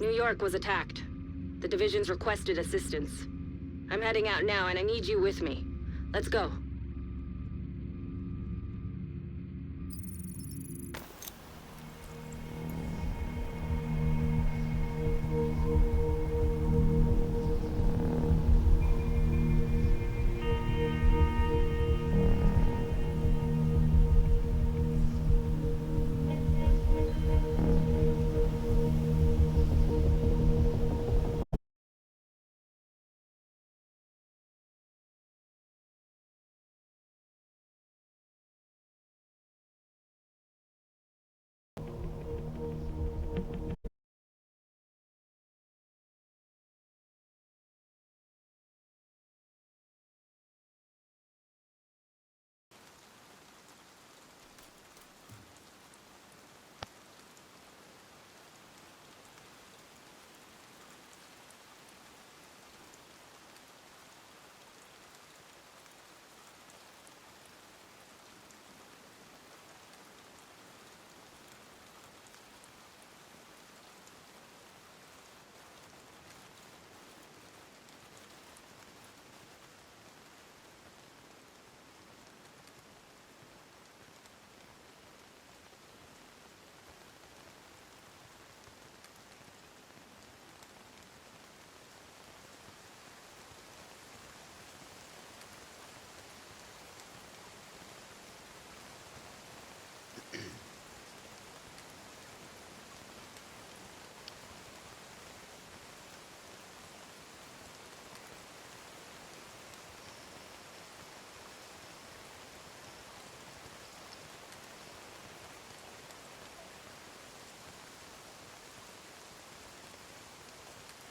New York was attacked. The division's requested assistance. I'm heading out now, and I need you with me. Let's go.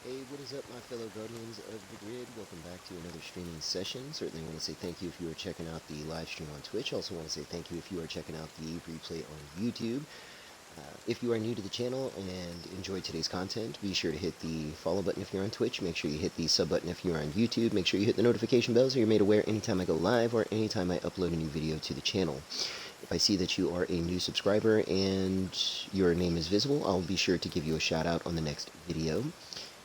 Hey, what is up, my fellow Guardians of the Grid? Welcome back to another streaming session. Certainly want to say thank you if you are checking out the live stream on Twitch. Also want to say thank you if you are checking out the replay on YouTube. If you are new to the channel and enjoyed today's content, be sure to hit the follow button if you're on Twitch. Make sure you hit the sub button if you're on YouTube. Make sure you hit the notification bell so you're made aware anytime I go live or anytime I upload a new video to the channel. If I see that you are a new subscriber and your name is visible, I'll be sure to give you a shout out on the next video.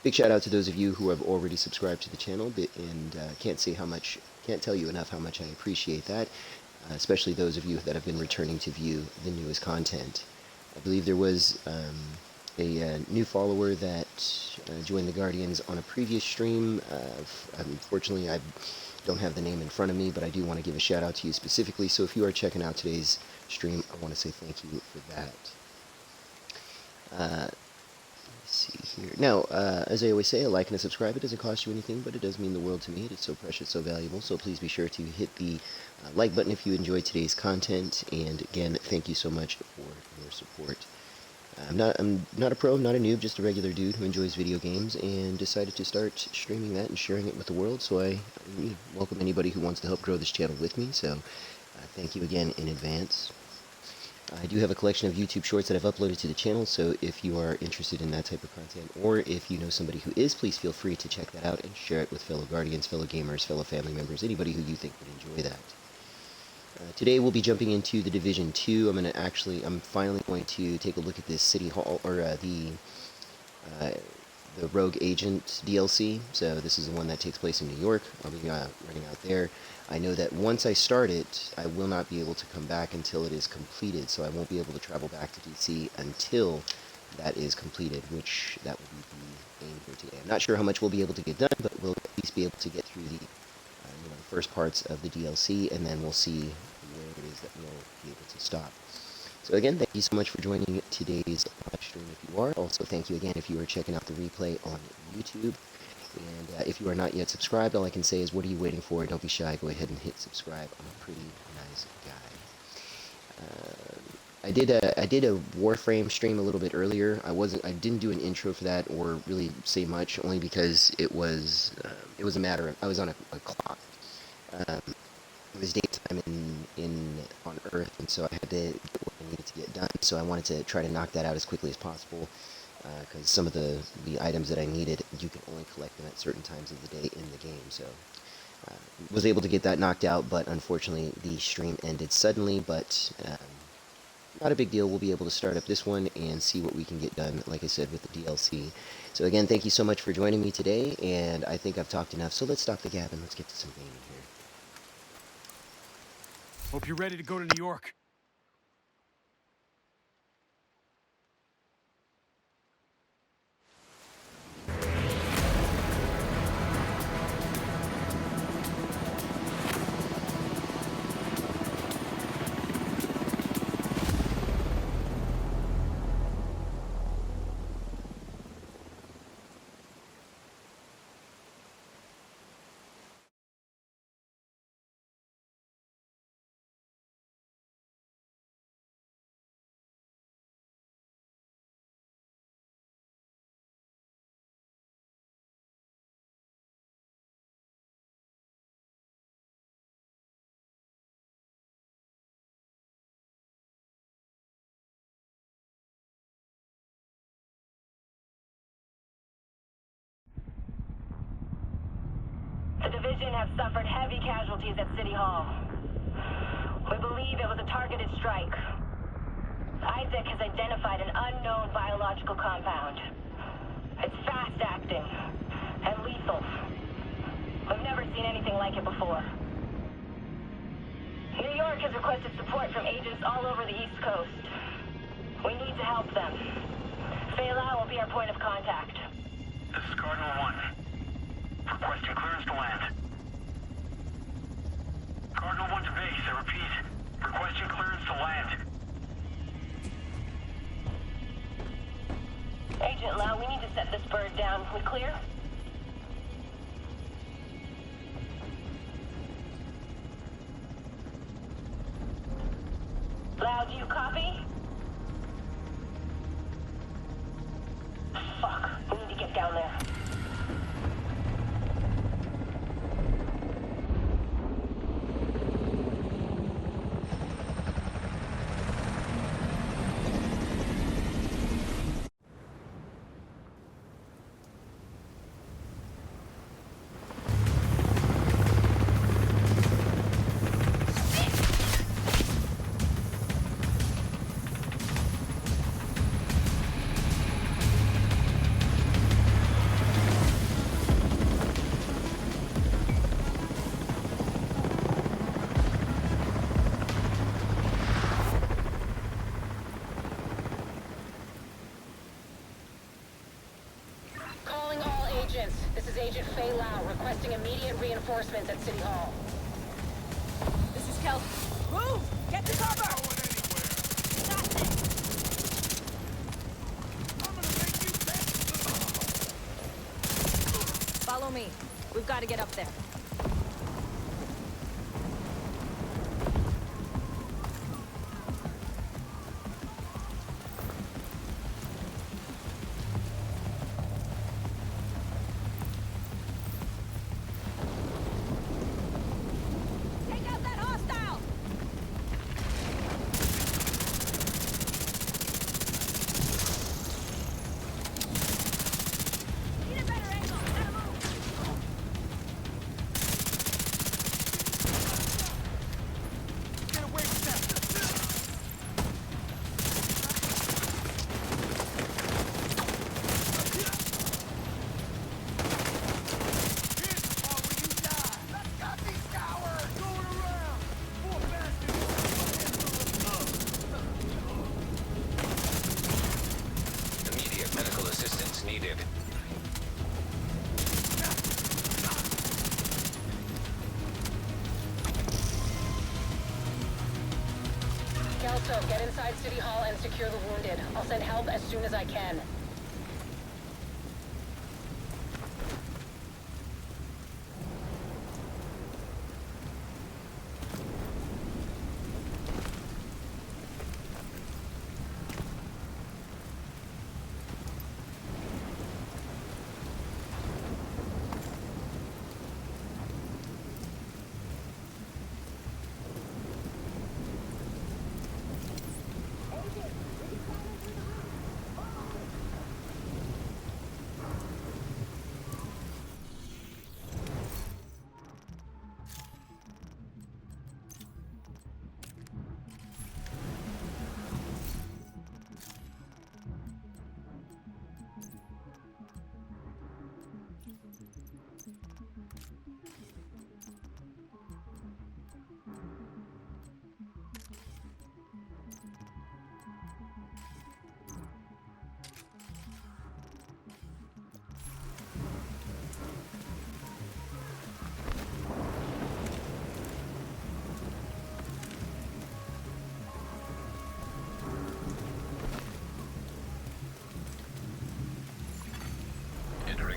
Big shout out to those of you who have already subscribed to the channel, and can't tell you enough how much I appreciate that, especially those of you that have been returning to view the newest content. I believe there was a new follower that joined the Guardians on a previous stream. Unfortunately, I don't have the name in front of me, but I do want to give a shout out to you specifically. So if you are checking out today's stream, I want to say thank you for that. See here. Now, as I always say, a like and a subscribe, it doesn't cost you anything, but it does mean the world to me. It is so precious, so valuable, so please be sure to hit the like button if you enjoyed today's content, and again, thank you so much for your support. I'm not a pro, I'm not a noob, just a regular dude who enjoys video games, and decided to start streaming that and sharing it with the world, so I welcome anybody who wants to help grow this channel with me, so thank you again in advance. I do have a collection of YouTube shorts that I've uploaded to the channel, so if you are interested in that type of content, or if you know somebody who is, please feel free to check that out and share it with fellow Guardians, fellow gamers, fellow family members, anybody who you think would enjoy that. Today we'll be jumping into the Division 2. I'm finally going to take a look at this City Hall, or the Rogue Agent DLC. So this is the one that takes place in New York. I'll be running out there. I know that once I start it, I will not be able to come back until it is completed, so I won't be able to travel back to DC until that is completed, which that will be the aim here today. I'm not sure how much we'll be able to get done, but we'll at least be able to get through the first parts of the DLC, and then we'll see where it is that we'll be able to stop. So again, thank you so much for joining today's live stream if you are. Also, thank you again if you are checking out the replay on YouTube. And if you are not yet subscribed, all I can say is, what are you waiting for? Don't be shy. Go ahead and hit subscribe. I'm a pretty nice guy. I did a Warframe stream a little bit earlier. I didn't do an intro for that or really say much, only because it was a matter of, I was on a clock. It was daytime on Earth, and so I had to get what I needed to get done. So I wanted to try to knock that out as quickly as possible, because some of the items that I needed, you can only collect them at certain times of the day in the game. So was able to get that knocked out, but unfortunately the stream ended suddenly. But not a big deal. We'll be able to start up this one and see what we can get done, like I said, with the DLC. So again, thank you so much for joining me today, and I think I've talked enough, so let's stop the gab and let's get to some gaming here. Hope you're ready to go to New York. The division have suffered heavy casualties at City Hall. We believe it was a targeted strike. Isaac has identified an unknown biological compound. It's fast-acting and lethal. We've never seen anything like it before. New York has requested support from agents all over the East Coast. We need to help them. Fela will be our point of contact. This is Cardinal 1. Requesting clearance to land. Cardinal 1 to base, I repeat. Requesting clearance to land. Agent Lau, we need to set this bird down. We clear? Lau, do you copy? Fuck. We need to get down there. This is Agent Fei Lau requesting immediate reinforcements at City Hall. This is Kelsey. Move! Get to cover! Follow me. We've got to get up there. Needed. Kelso, get inside City Hall and secure the wounded. I'll send help as soon as I can.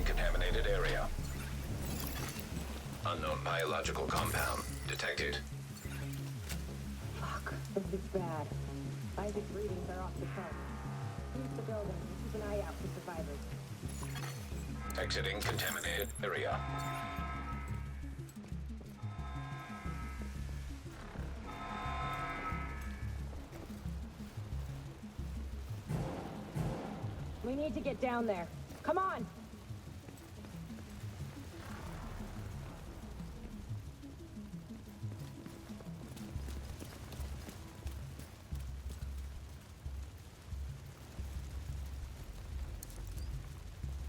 contaminated area. Unknown biological compound detected. Fuck, this is bad. Isaac's readings are off the chart. Leave the building. Keep an eye out for survivors. Exiting contaminated area. We need to get down there. Come on!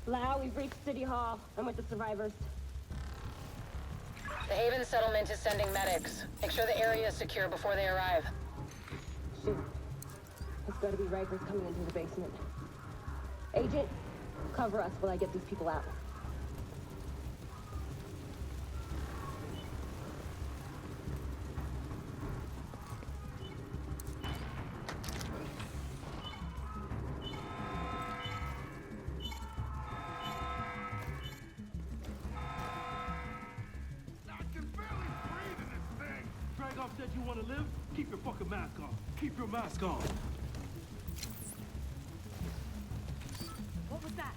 Lau, we've reached City Hall. I'm with the survivors. The Haven settlement is sending medics. Make sure the area is secure before they arrive. Shoot. It's gotta be Rikers coming into the basement. Agent, cover us while I get these people out. Dragoff said you want to live? Keep your fucking mask on. Keep your mask on. What was that?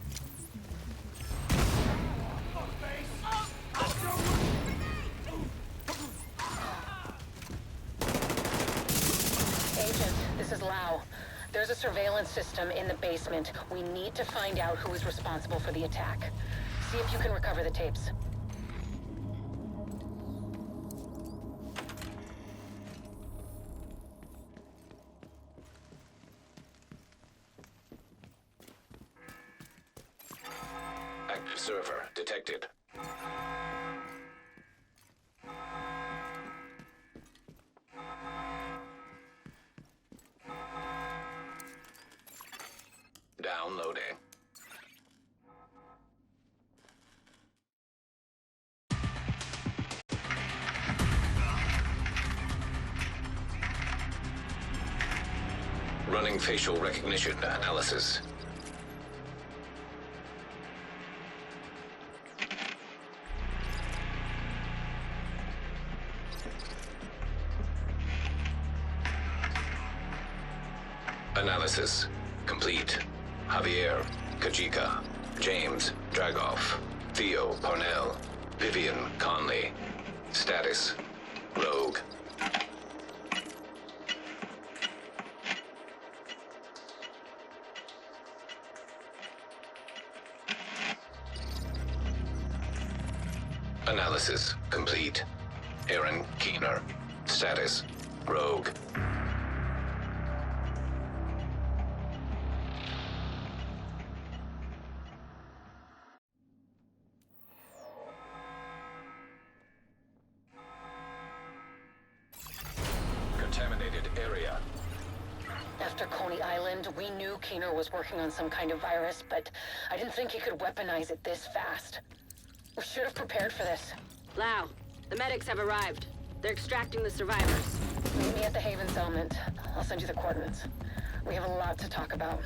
Agent, this is Lau. There's a surveillance system in the basement. We need to find out who is responsible for the attack. See if you can recover the tapes. Active server detected. Downloading. Running facial recognition analysis. Analysis complete. Javier, Kajika, James, Dragoff, Theo, Parnell, Vivian, Conley. Status, Rogue. Analysis complete. Aaron Keener. Status, Rogue. Contaminated area. After Coney Island, we knew Keener was working on some kind of virus, but I didn't think he could weaponize it this fast. We should have prepared for this. Lau, the medics have arrived. They're extracting the survivors. Meet me at the Haven settlement. I'll send you the coordinates. We have a lot to talk about.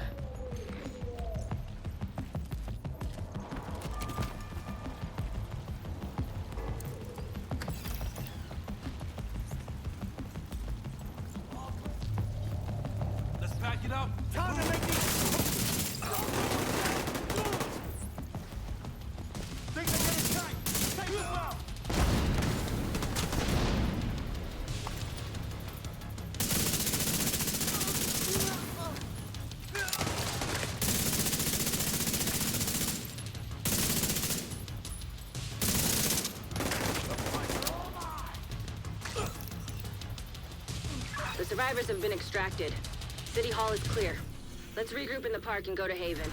Let's pack it up. Time to make these... Things are getting tight. Take them out. The survivors have been extracted. City Hall is clear. Let's regroup in the park and go to Haven.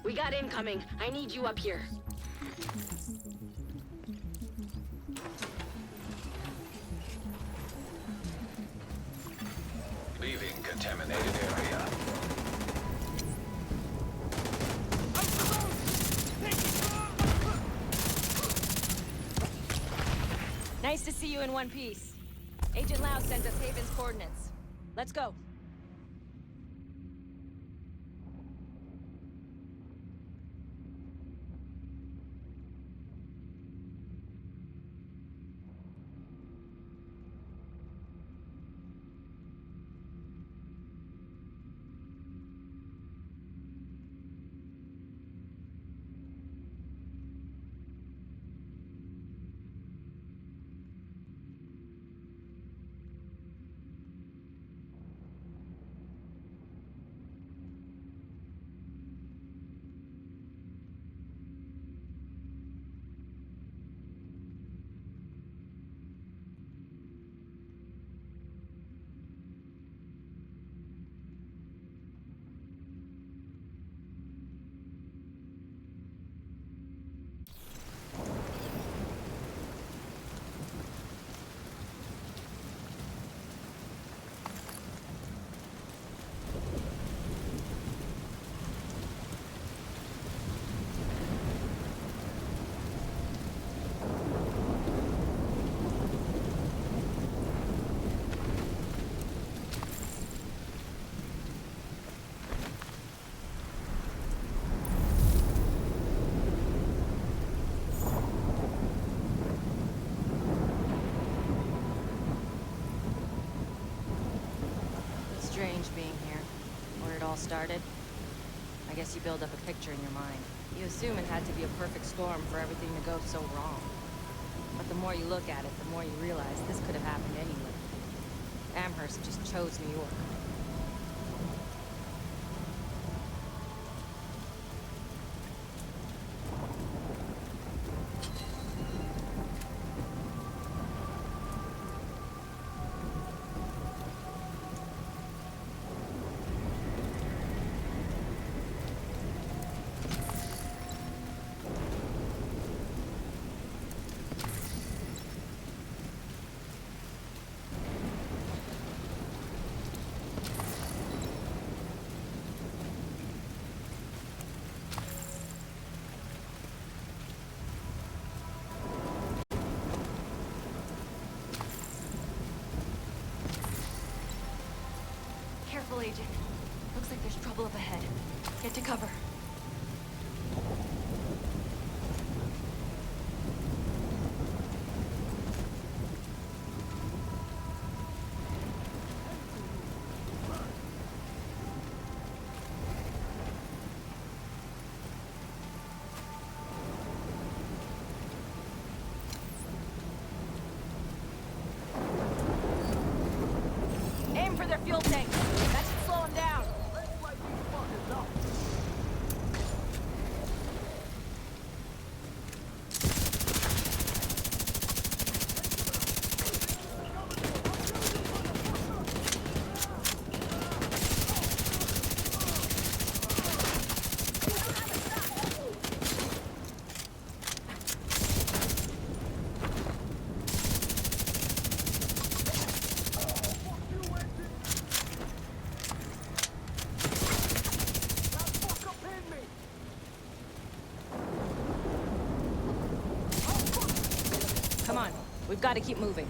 We got incoming. I need you up here. Leaving contaminated area. Nice to see you in one piece. Agent Lau sent us Haven's coordinates. Let's go. Strange being here. Where it all started. I guess you build up a picture in your mind. You assume it had to be a perfect storm for everything to go so wrong. But the more you look at it, the more you realize this could have happened anywhere. Amherst just chose New York. Careful, Agent. Looks like there's trouble up ahead. Get to cover. Aim for their fuel tanks. That should slow them down. Come on, we've got to keep moving.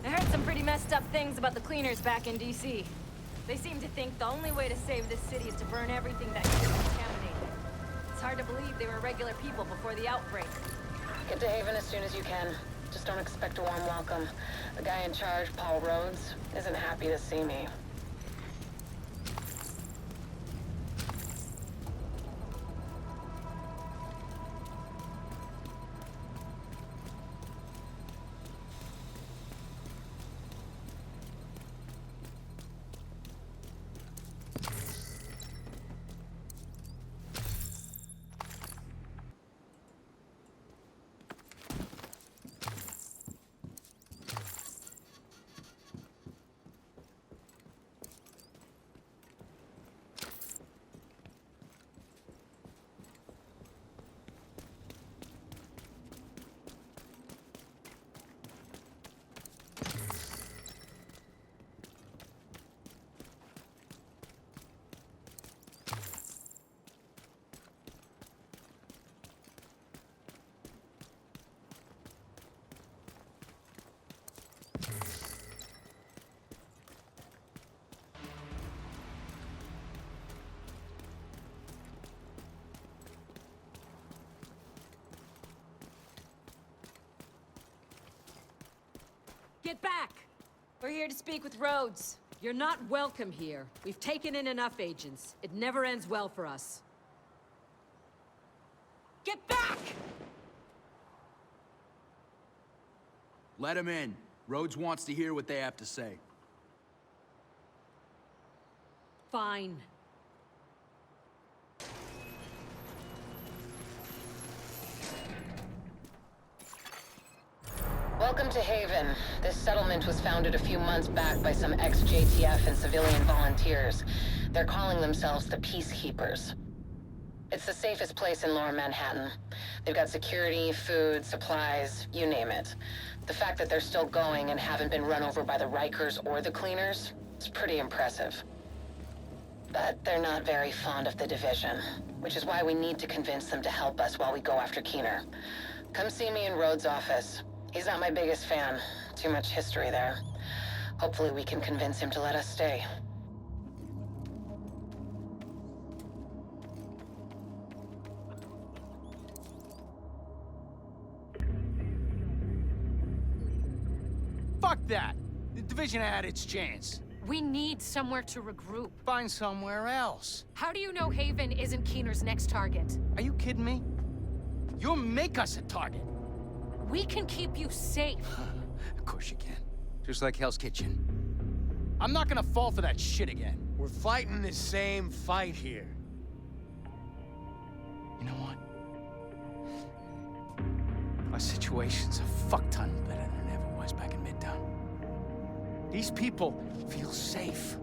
I heard some pretty messed up things about the cleaners back in D.C. They seem to think the only way to save this city is to burn everything that isn't contaminated. It's hard to believe they were regular people before the outbreak. Get to Haven as soon as you can. Just don't expect a warm welcome. The guy in charge, Paul Rhodes, isn't happy to see me. Get back! We're here to speak with Rhodes. You're not welcome here. We've taken in enough agents. It never ends well for us. Get back! Let him in. Rhodes wants to hear what they have to say. Fine. Welcome to Haven. This settlement was founded a few months back by some ex-JTF and civilian volunteers. They're calling themselves the Peacekeepers. It's the safest place in Lower Manhattan. They've got security, food, supplies, you name it. The fact that they're still going and haven't been run over by the Rikers or the Cleaners is pretty impressive. But they're not very fond of the division, which is why we need to convince them to help us while we go after Keener. Come see me in Rhodes' office. He's not my biggest fan. Too much history there. Hopefully we can convince him to let us stay. Fuck that! The division had its chance. We need somewhere to regroup. Find somewhere else. How do you know Haven isn't Keener's next target? Are you kidding me? You'll make us a target. We can keep you safe. Of course you can. Just like Hell's Kitchen. I'm not gonna fall for that shit again. We're fighting the same fight here. You know what? Our situation's a fuck ton better than it ever was back in Midtown. These people feel safe.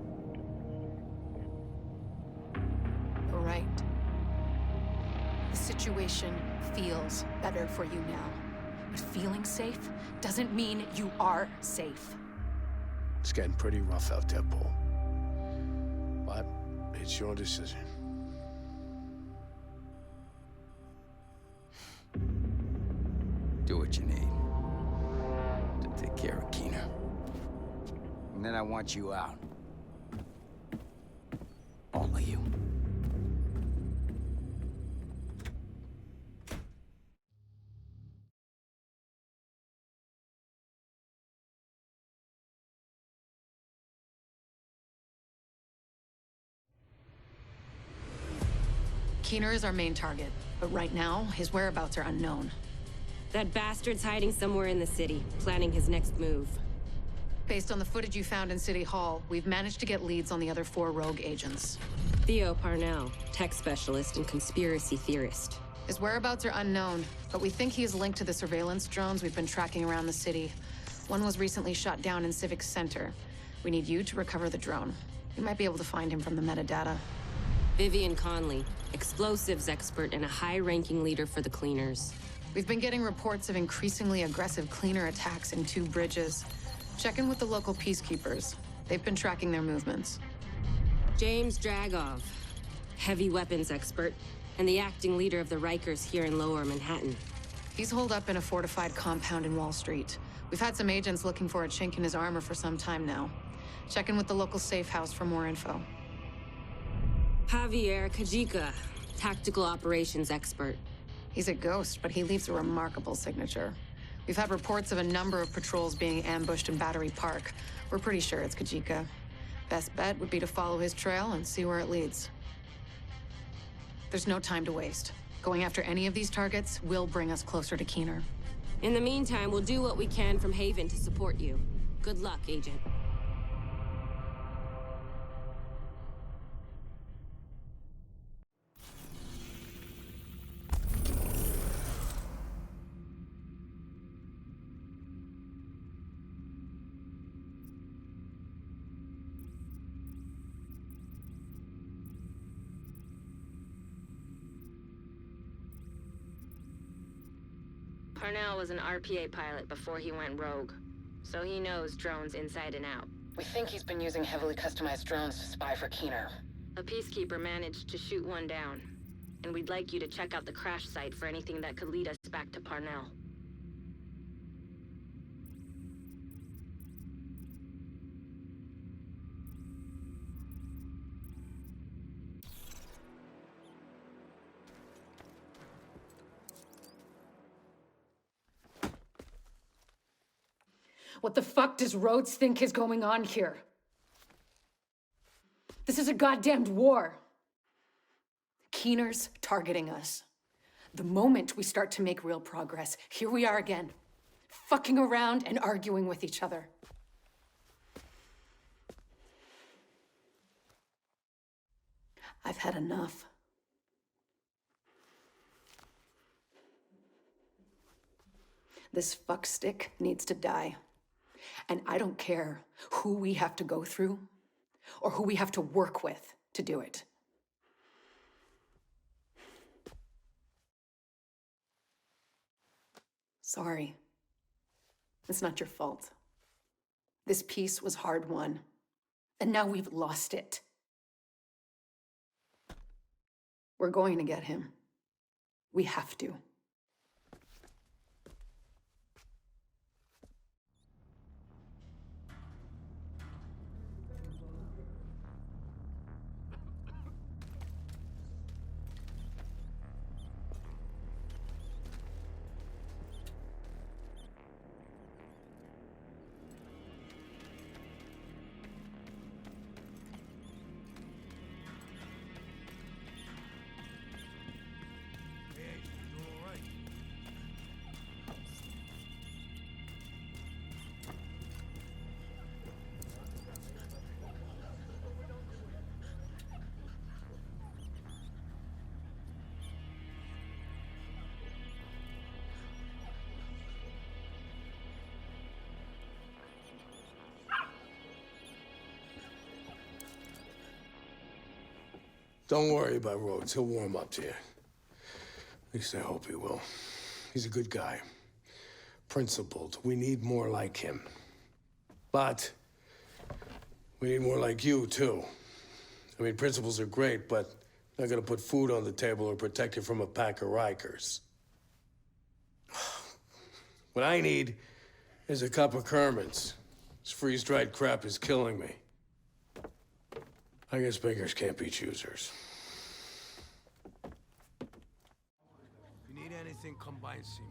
You're right. The situation feels better for you now. But feeling safe doesn't mean you are safe. It's getting pretty rough out there, Paul. But it's your decision. Do what you need to take care of Keener. And then I want you out. All of you. Keener is our main target, but right now, his whereabouts are unknown. That bastard's hiding somewhere in the city, planning his next move. Based on the footage you found in City Hall, we've managed to get leads on the other 4 rogue agents. Theo Parnell, tech specialist and conspiracy theorist. His whereabouts are unknown, but we think he is linked to the surveillance drones we've been tracking around the city. One was recently shot down in Civic Center. We need you to recover the drone. You might be able to find him from the metadata. Vivian Conley, explosives expert and a high-ranking leader for the Cleaners. We've been getting reports of increasingly aggressive Cleaner attacks in 2 bridges. Check in with the local peacekeepers. They've been tracking their movements. James Dragov, heavy weapons expert, and the acting leader of the Rikers here in Lower Manhattan. He's holed up in a fortified compound in Wall Street. We've had some agents looking for a chink in his armor for some time now. Check in with the local safe house for more info. Javier Kajika, tactical operations expert. He's a ghost, but he leaves a remarkable signature. We've had reports of a number of patrols being ambushed in Battery Park. We're pretty sure it's Kajika. Best bet would be to follow his trail and see where it leads. There's no time to waste. Going after any of these targets will bring us closer to Keener. In the meantime, we'll do what we can from Haven to support you. Good luck, Agent. Parnell was an RPA pilot before he went rogue, so he knows drones inside and out. We think he's been using heavily customized drones to spy for Keener. A peacekeeper managed to shoot one down, and we'd like you to check out the crash site for anything that could lead us back to Parnell. What the fuck does Rhodes think is going on here? This is a goddamned war. Keener's targeting us. The moment we start to make real progress, here we are again, fucking around and arguing with each other. I've had enough. This fuckstick needs to die. And I don't care who we have to go through or who we have to work with to do it. Sorry. It's not your fault. This peace was hard won, and now we've lost it. We're going to get him. We have to. Don't worry about Rhodes. He'll warm up to you. At least I hope he will. He's a good guy. Principled. We need more like him. But we need more like you, too. I mean, principles are great, but not gonna put food on the table or protect you from a pack of Rikers. What I need is a cup of Kerman's. This freeze-dried crap is killing me. I guess beggars can't be choosers. If you need anything, come by and see me.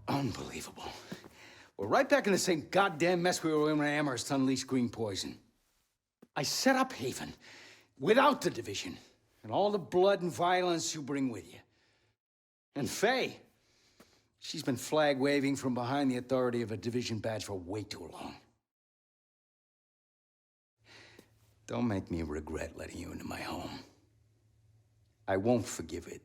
Unbelievable. We're right back in the same goddamn mess we were in when Amherst unleashed green poison. I set up Haven without the division and all the blood and violence you bring with you. And Faye, she's been flag waving from behind the authority of a division badge for way too long. Don't make me regret letting you into my home. I won't forgive it.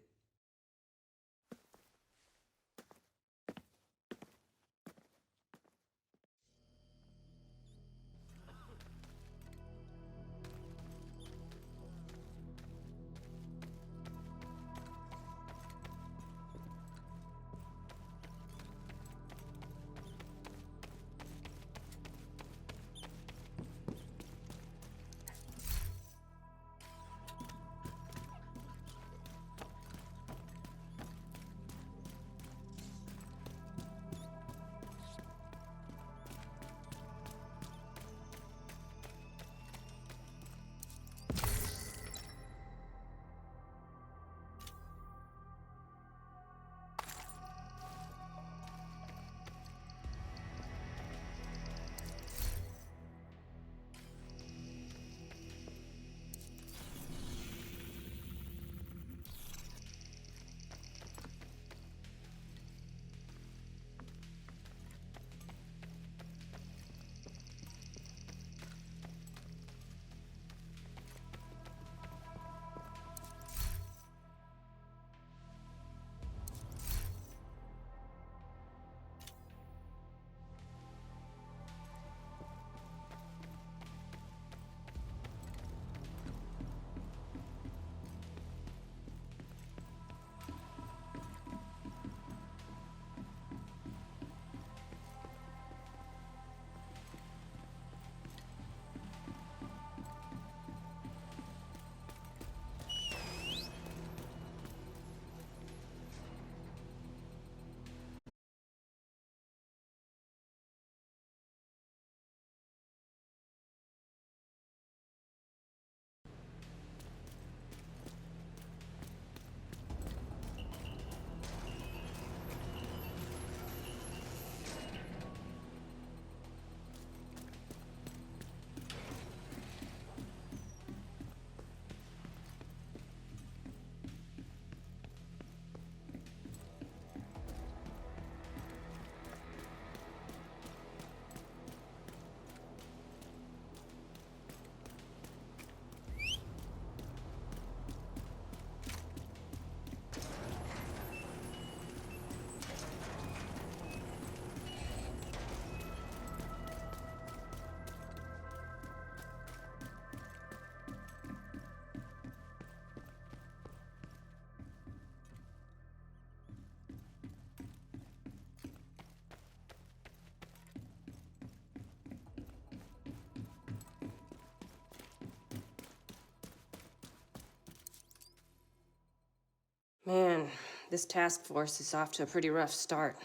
This task force is off to a pretty rough start.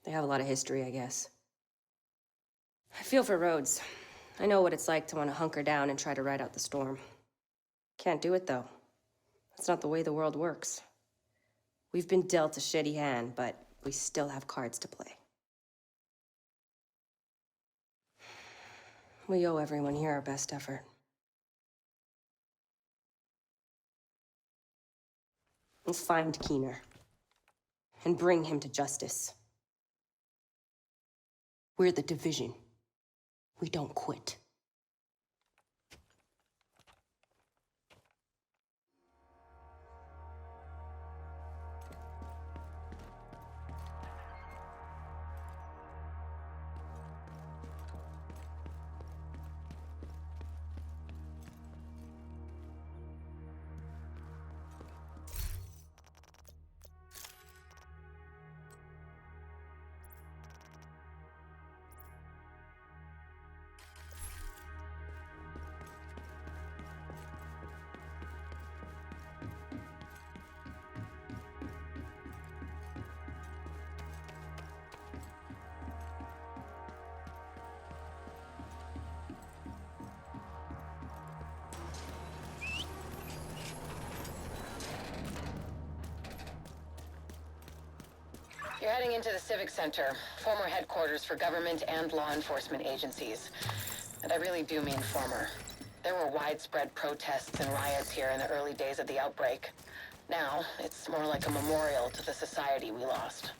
They have a lot of history, I guess. I feel for Rhodes. I know what it's like to want to hunker down and try to ride out the storm. Can't do it, though. That's not the way the world works. We've been dealt a shitty hand, but we still have cards to play. We owe everyone here our best effort. Let's find Keener and bring him to justice. We're the Division. We don't quit. You're heading into the Civic Center, former headquarters for government and law enforcement agencies. And I really do mean former. There were widespread protests and riots here in the early days of the outbreak. Now, it's more like a memorial to the society we lost.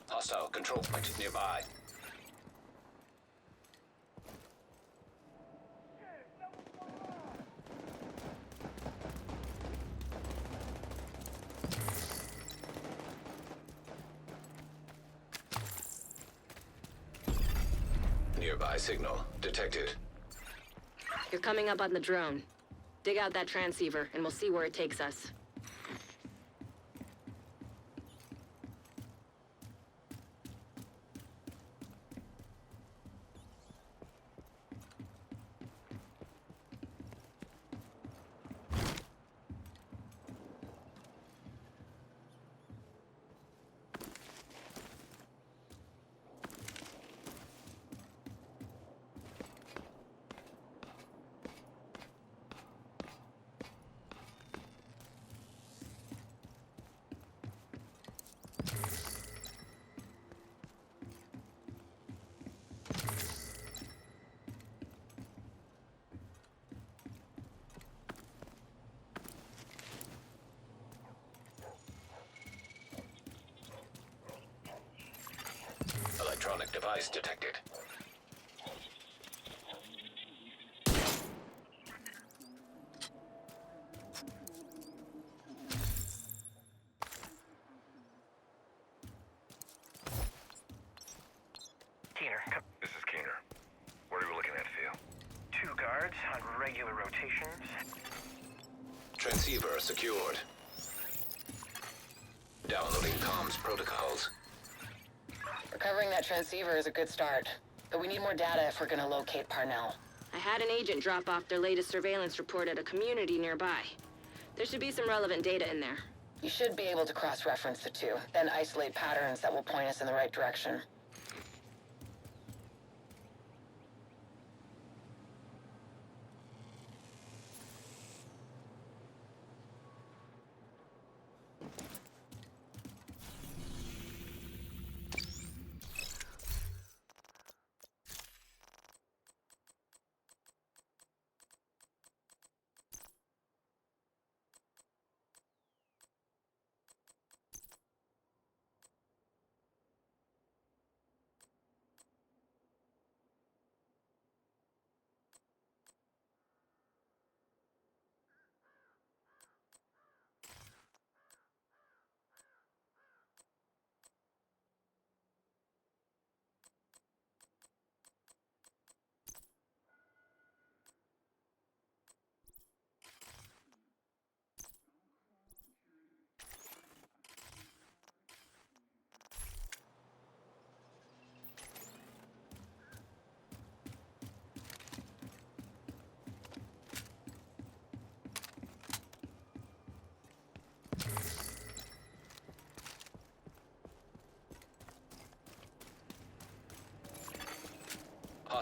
Hostile control point nearby. Nearby signal detected. You're coming up on the drone. Dig out that transceiver, and we'll see where it takes us. Electronic device detected. Keener, This is Keener. What are we looking at, Theo? 2 guards on regular rotations. Transceiver secured. Downloading comms protocols. Recovering that transceiver is a good start, but we need more data if we're gonna locate Parnell. I had an agent drop off their latest surveillance report at a community nearby. There should be some relevant data in there. You should be able to cross-reference the two, then isolate patterns that will point us in the right direction.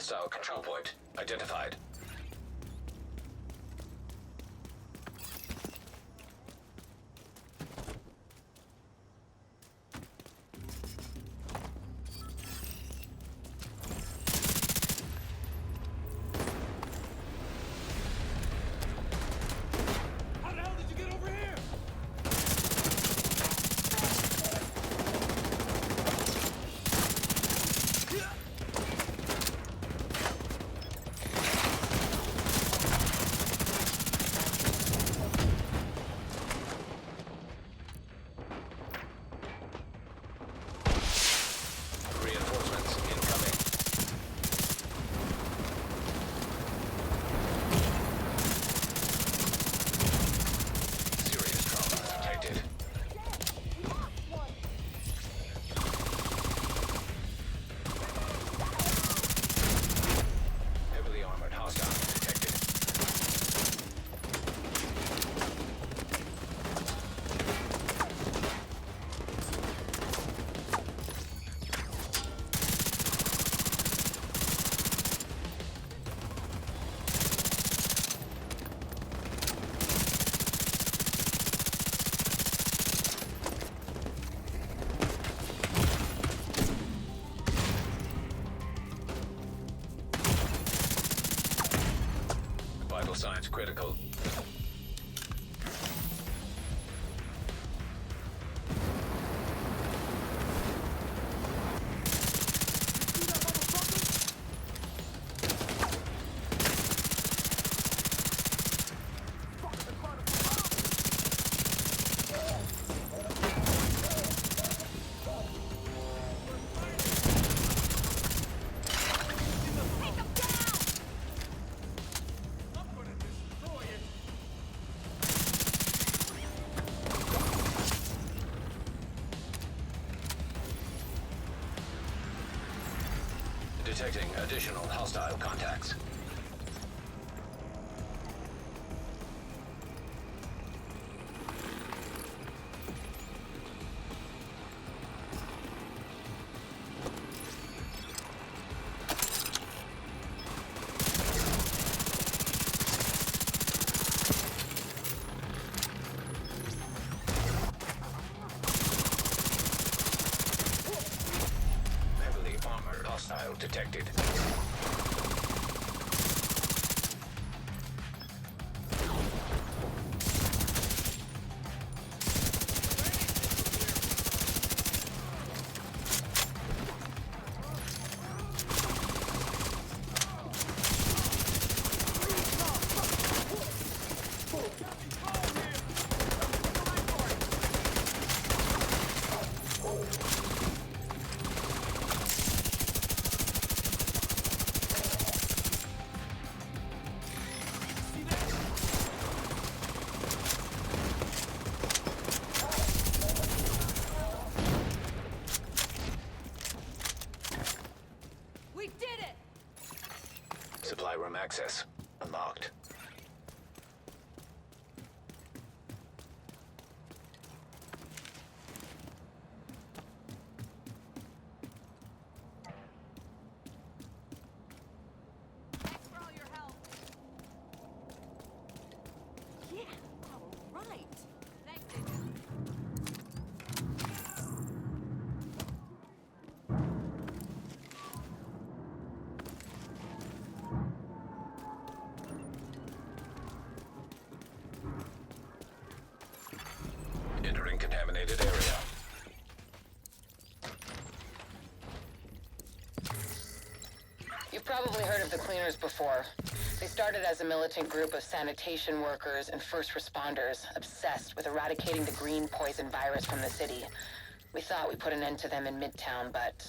Hostile control point identified. How the hell did you get over here? Reinforcements incoming. Serious trauma detected. Heavily armored hostile detected. Vital signs critical. Detecting additional hostile contacts. Heavily armored hostile detected. We did it! Supply room access unlocked. Thanks for all your help. Yeah, all right. Thanks, David. Entering contaminated area. You've probably heard of the Cleaners before. They started as a militant group of sanitation workers and first responders obsessed with eradicating the green poison virus from the city. We thought we put an end to them in Midtown, but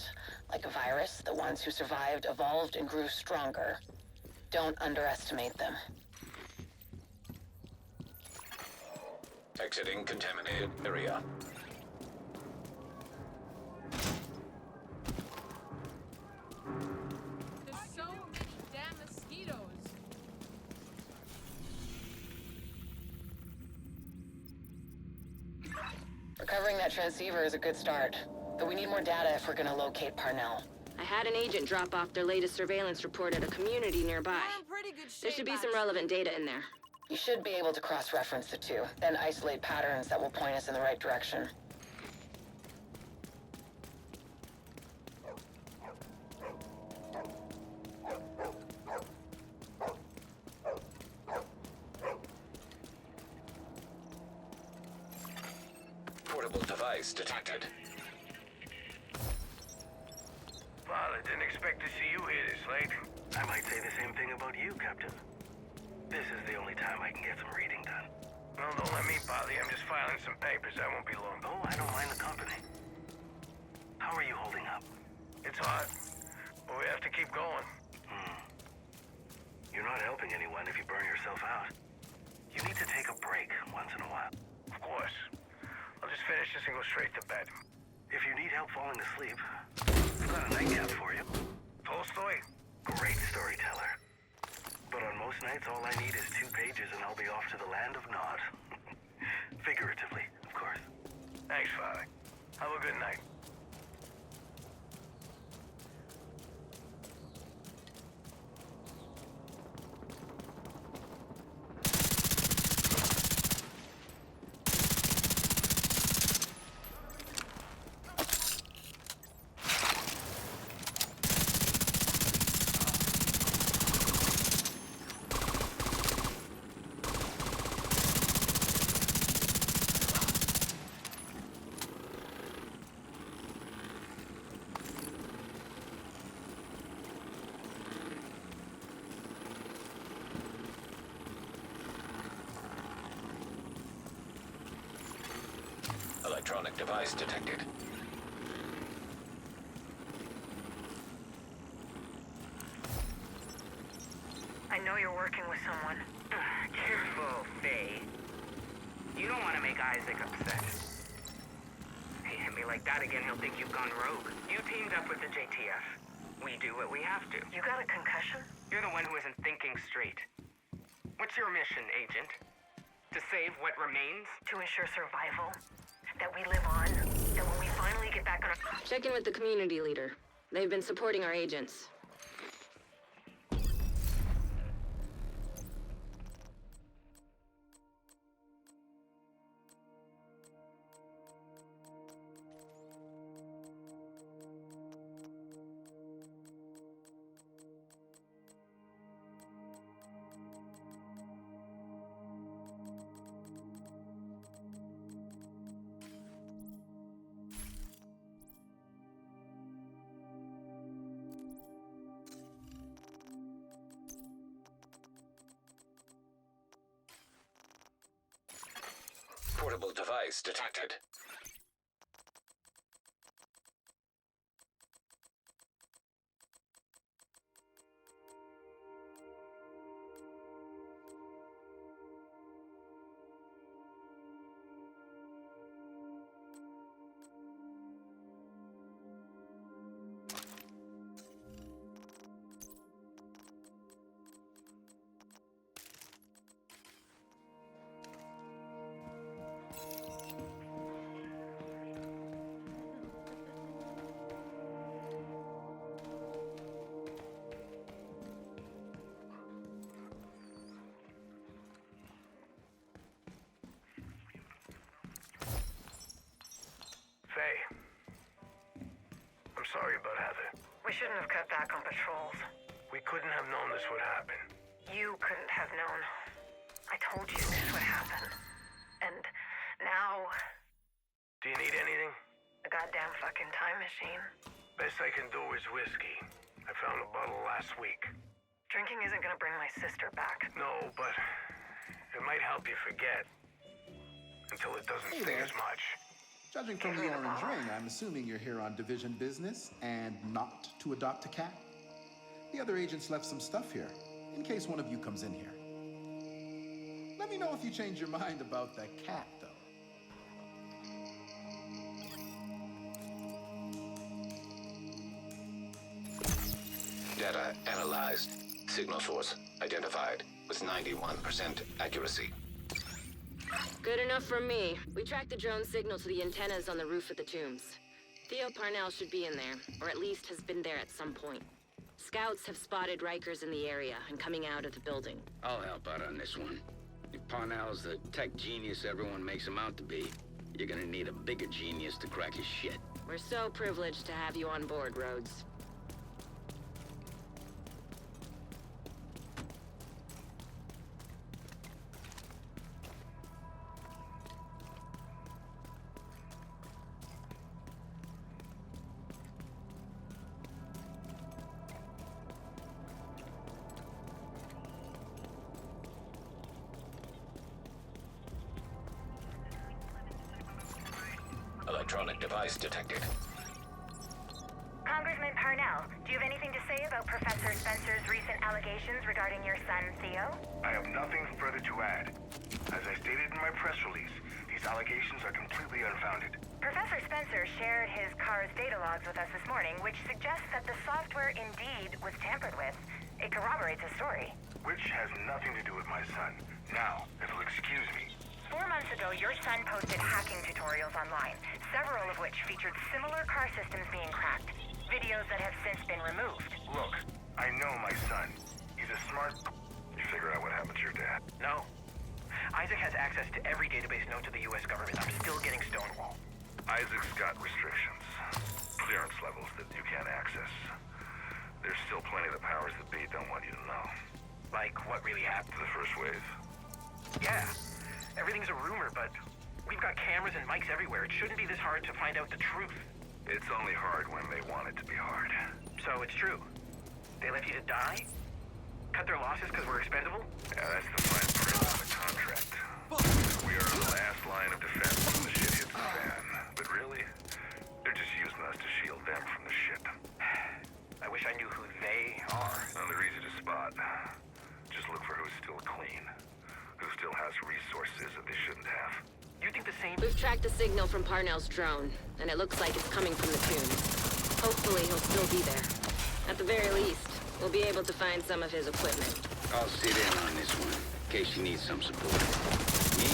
like a virus, the ones who survived evolved and grew stronger. Don't underestimate them. Exiting contaminated area. There's so many damn mosquitoes. Recovering that transceiver is a good start, but we need more data if we're gonna locate Parnell. I I had an agent drop off their latest surveillance report at a community nearby. There should be some relevant data in there. You should be able to cross-reference the two, then isolate patterns that will point us in the right direction. Portable device detected. Well, I didn't expect to see you here this late. I might say the same thing about you, Captain. This is the only time I can get some reading done. Well, don't let me bother you. I'm just filing some papers. I won't be long. Oh, I don't mind the company. How are you holding up? It's hard, but we have to keep going. You're not helping anyone if you burn yourself out. You need to take a break once in a while. Of course. I'll just finish this and go straight to bed. If you need help falling asleep, I've got a nightcap for you. Tolstoy? Great storyteller. But on most nights, all I need is 2 pages and I'll be off to the land of Nod. Figuratively, of course. Thanks, Father. Have a good night. Electronic device detected. I know you're working with someone. Careful, Faye. You don't want to make Isaac upset. He hit me like that again, he'll think you've gone rogue. You teamed up with the JTF. We do what we have to. You got a concussion? You're the one who isn't thinking straight. What's your mission, Agent? To save what remains? To ensure survival. That we live on. That when we finally get back on our... Check in with the community leader. They've been supporting our agents. Portable device detected. Faye. I'm sorry about Heather. We shouldn't have cut back on patrols. We couldn't have known this would happen. You couldn't have known. I told you this would happen. And now... Do you need anything? A goddamn fucking time machine. Best I can do is whiskey. I found a bottle last week. Drinking isn't gonna bring my sister back. No, but it might help you forget. Until it doesn't sting as much. Judging from the orange ring, I'm assuming you're here on division business and not to adopt a cat. The other agents left some stuff here, in case one of you comes in here. Let me know if you change your mind about that cat, though. Data analyzed. Signal source identified with 91% accuracy. Good enough for me. We tracked the drone signal to the antennas on the roof of the tombs. Theo Parnell should be in there, or at least has been there at some point. Scouts have spotted Rikers in the area and coming out of the building. I'll help out on this one. If Parnell's the tech genius everyone makes him out to be, you're gonna need a bigger genius to crack his shit. We're so privileged to have you on board, Rhodes. Electronic device detected. Congressman Parnell, do you have anything to say about Professor Spencer's recent allegations regarding your son, Theo? I have nothing further to add. As I stated in my press release, these allegations are completely unfounded. Professor Spencer shared his car's data logs with us this morning, which suggests that the software indeed was tampered with. It corroborates his story. Which has nothing to do with my son. Now, if you'll excuse me. 4 months ago, your son posted hacking tutorials online, several of which featured similar car systems being cracked. Videos that have since been removed. Look, I know my son. He's a smart... You figure out what happened to your dad? No. Isaac has access to every database known to the U.S. government. I'm still getting stonewalled. Isaac's got restrictions. Clearance levels that you can't access. There's still plenty of the powers that be don't want you to know. Like, what really happened? The first wave. Yeah. Everything's a rumor, but we've got cameras and mics everywhere. It shouldn't be this hard to find out the truth. It's only hard when they want it to be hard. So it's true. They left you to die? Cut their losses because we're expendable? Yeah, that's the fine print on the contract. We are the last line of defense when the shit hits the fan. But really, they're just using us to shield them from the shit. I wish I knew who they are. Well, they're easy to spot. Just look for who's still clean. Who still has resources that they shouldn't have. You think the same? We've tracked a signal from Parnell's drone, and it looks like it's coming from the tomb. Hopefully he'll still be there. At the very least, we'll be able to find some of his equipment. I'll sit in on this one, in case you need some support. Me?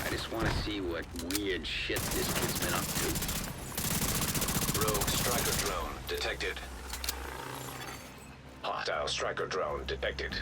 I just want to see what weird shit this kid's been up to. Rogue striker drone detected. Hostile striker drone detected.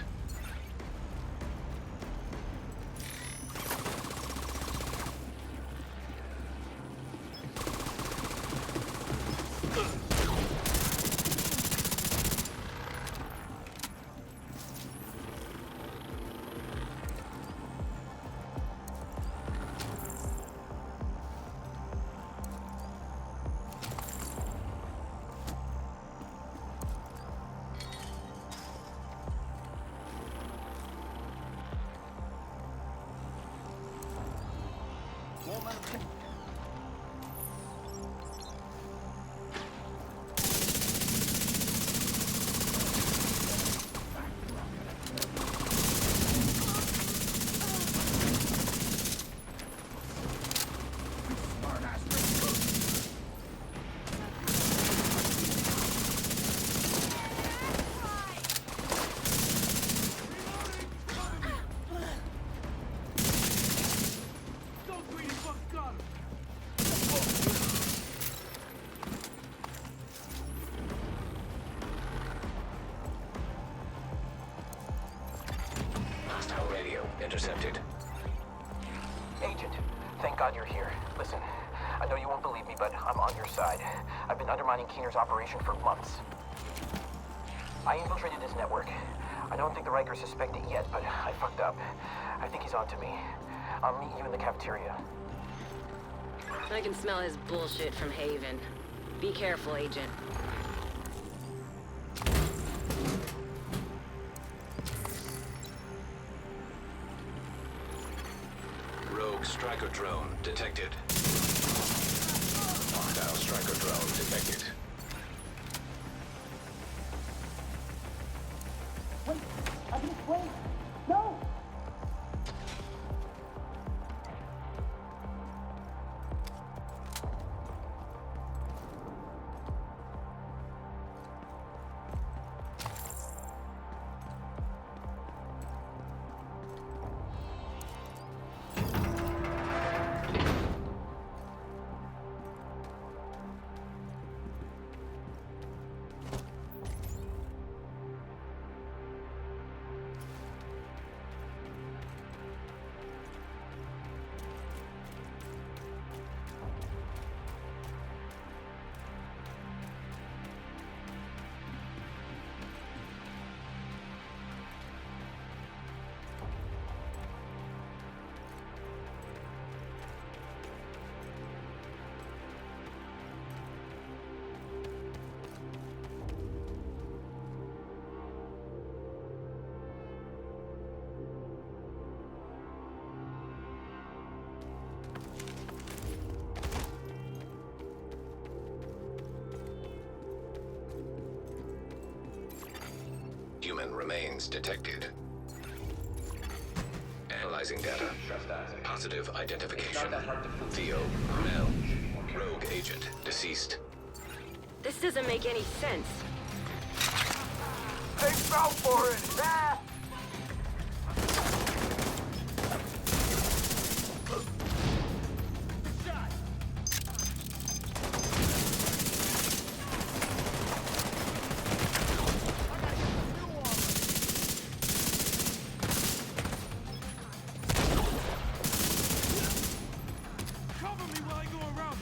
Intercepted. Agent, thank God you're here. Listen, I know you won't believe me, but I'm on your side. I've been undermining Keener's operation for months. I infiltrated his network. I don't think the Rikers suspect it yet, but I fucked up. I think he's onto me. I'll meet you in the cafeteria. I can smell his bullshit from Haven. Be careful, Agent. Rogue striker drone detected. Hostile striker drone detected. Wait! I can wait! No! remains detected. Analyzing data. Positive identification. Theo Brunel. Rogue agent. Deceased. This doesn't make any sense. They fell for it! Ah! Cover me while I go around.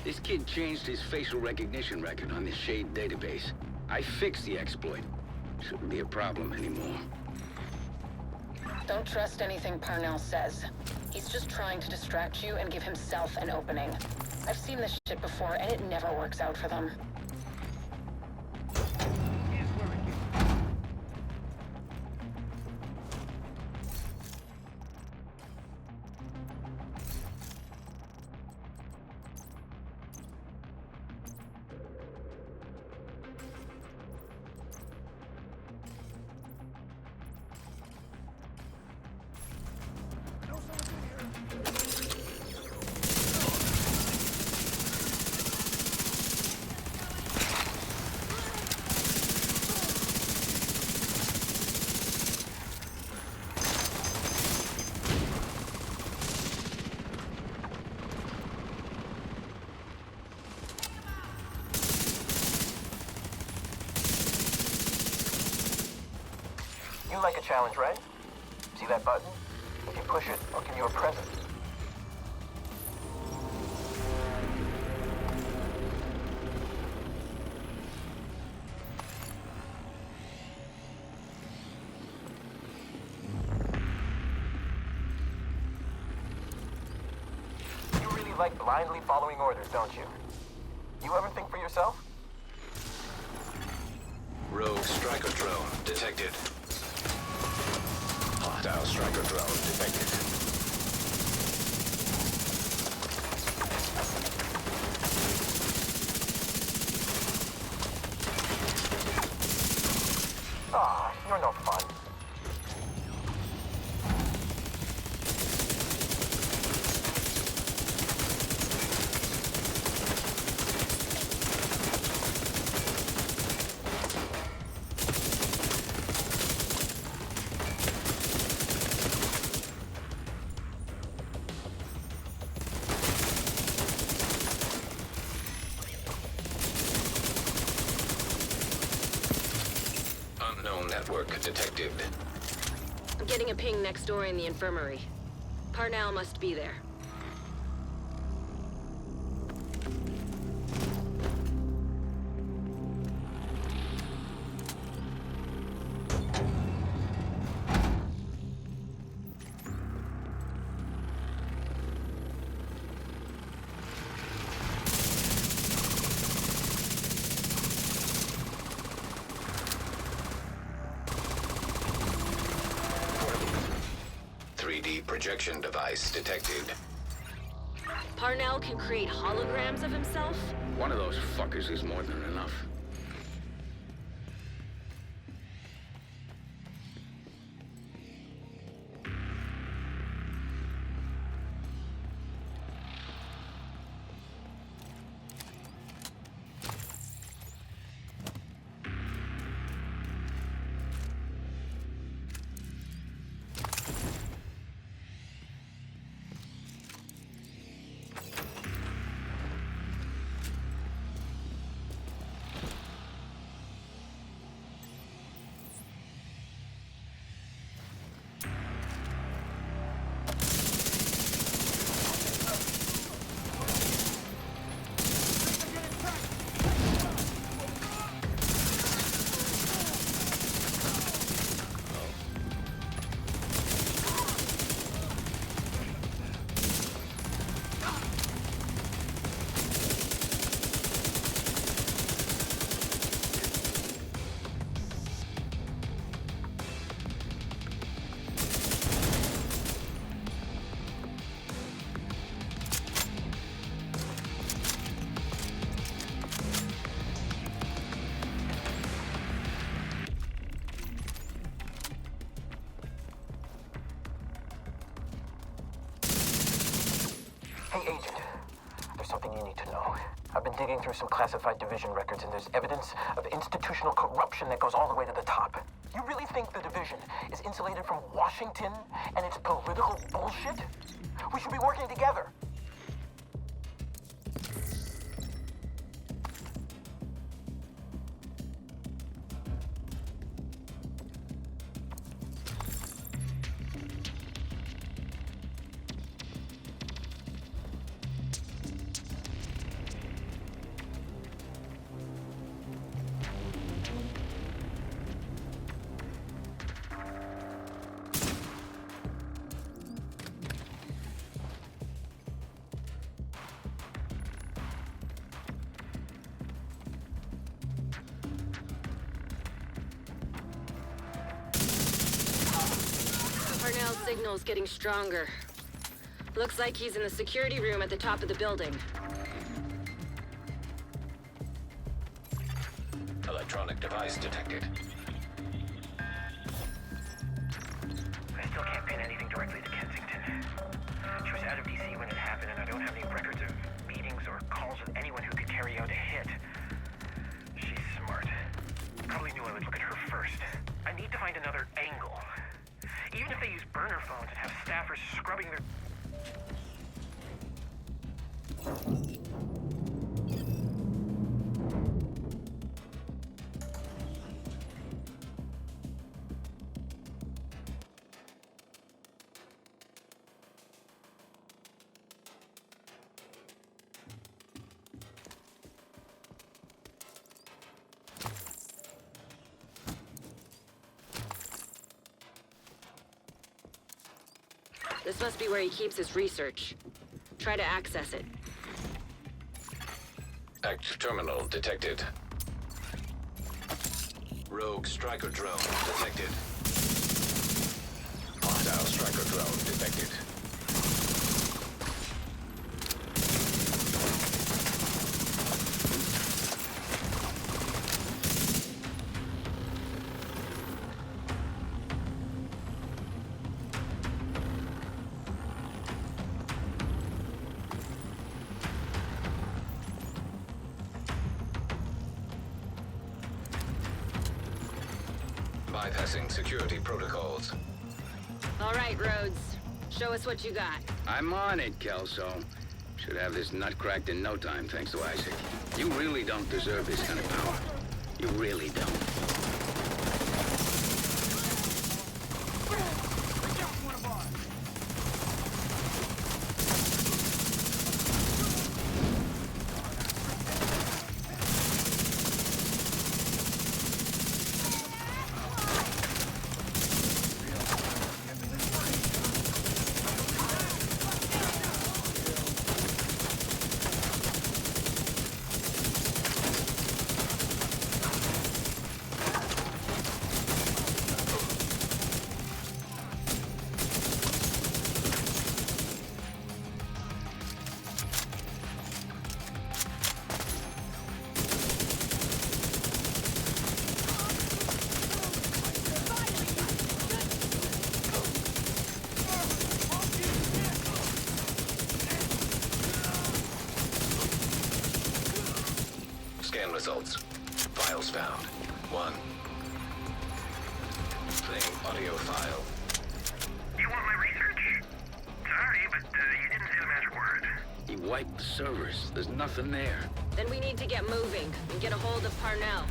This kid changed his facial recognition record on the Shade database. I fixed the exploit. Shouldn't be a problem anymore. Don't trust anything Parnell says. He's just trying to distract you and give himself an opening. I've seen this shit before, and it never works out for them. You like a challenge, right? See that button? If you push it, I'll give you a present. You really like blindly following orders, don't you? You ever think for yourself? Rogue striker drone detected. Hostile striker drone detected. Ah, you're no fun. Unknown network detected. I'm getting a ping next door in the infirmary. Parnell must be there. projection device detected. Parnell can create holograms of himself? One of those fuckers is more than enough. Hey, Agent. There's something you need to know. I've been digging through some classified division records, and there's evidence of institutional corruption that goes all the way to the top. You really think the division is insulated from Washington and its political bullshit? We should be working together. Parnell's signal's getting stronger. Looks like he's in the security room at the top of the building. Electronic device detected. I still can't pin anything directly to Kensington. She was out of DC when it happened, and I don't have any records of meetings or calls with anyone who could carry out a hit. She's smart. Probably knew I would look at her first. I need to find another angle. Even if they use burner phones and have staffers scrubbing their... This must be where he keeps his research. Try to access it. Act terminal detected. Rogue striker drone detected. Hostile striker drone detected. Bypassing security protocols. All right, Rhodes. Show us what you got. I'm on it, Kelso. Should have this nut cracked in no time, thanks to Isaac. You really don't deserve this kind of power. You really don't. Scan results. Files found. 1. Playing audio file. You want my research? Sorry, but you didn't say the magic word. He wiped the servers. There's nothing there. Then we need to get moving and get a hold of Parnell.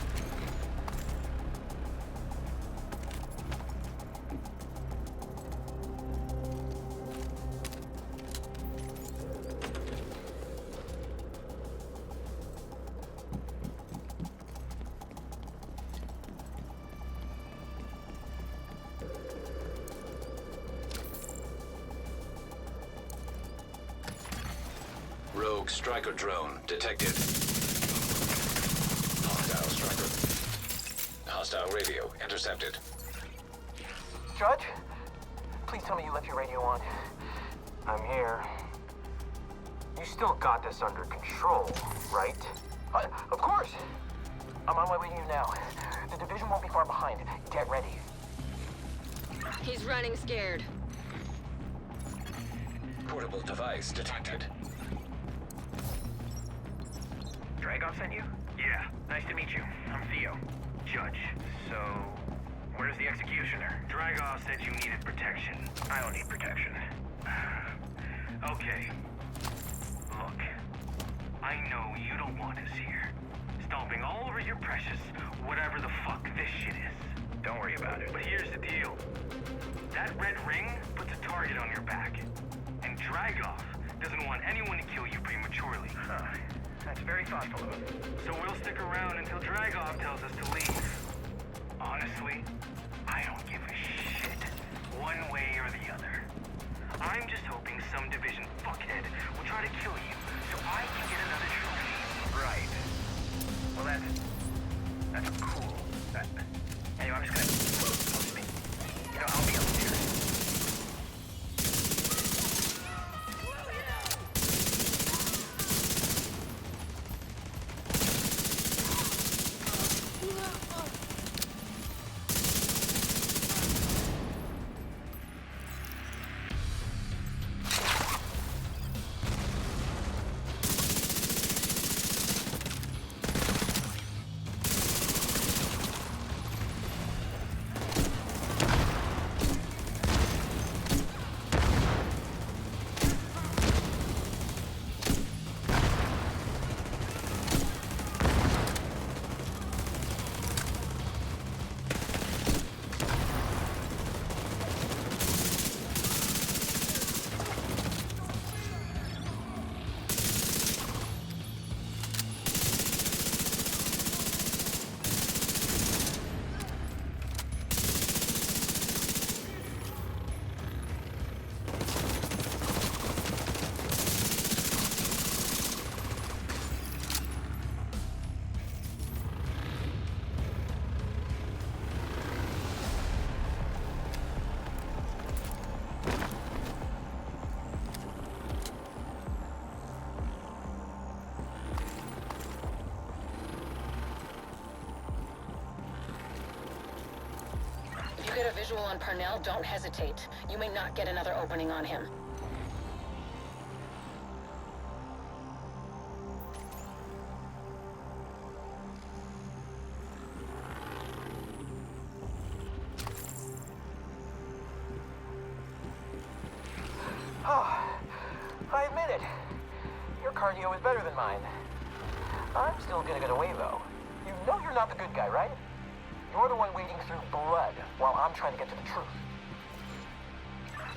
Rogue striker drone detected. Hostile striker. Hostile radio intercepted. Judge? Please tell me you left your radio on. I'm here. You still got this under control, right? Of course! I'm on my way to you now. The division won't be far behind. Get ready. He's running scared. Portable device detected. Dragov sent you? Yeah, nice to meet you. I'm Theo. Judge. So, where's the executioner? Dragov said you needed protection. I don't need protection. Okay. Look, I know you don't want us here. Stomping all over your precious, whatever the fuck this shit is. Don't worry about it. But here's the deal. That red ring puts a target on your back. And Dragov doesn't want anyone to kill you prematurely. That's very thoughtful of him. So we'll stick around until Dragov tells us to leave. Honestly, I don't give a shit, one way or the other. I'm just hoping some division fuckhead will try to kill you so I can get another trophy. Right. Well, that's cool. Anyway, I'm just gonna... You know, I'll be upstairs. If you get a visual on Parnell, don't hesitate. You may not get another opening on him. Oh, I admit it. Your cardio is better than mine. I'm still gonna get away, though. You know you're not the good guy, right? You're the one wading through blood while I'm trying to get to the truth.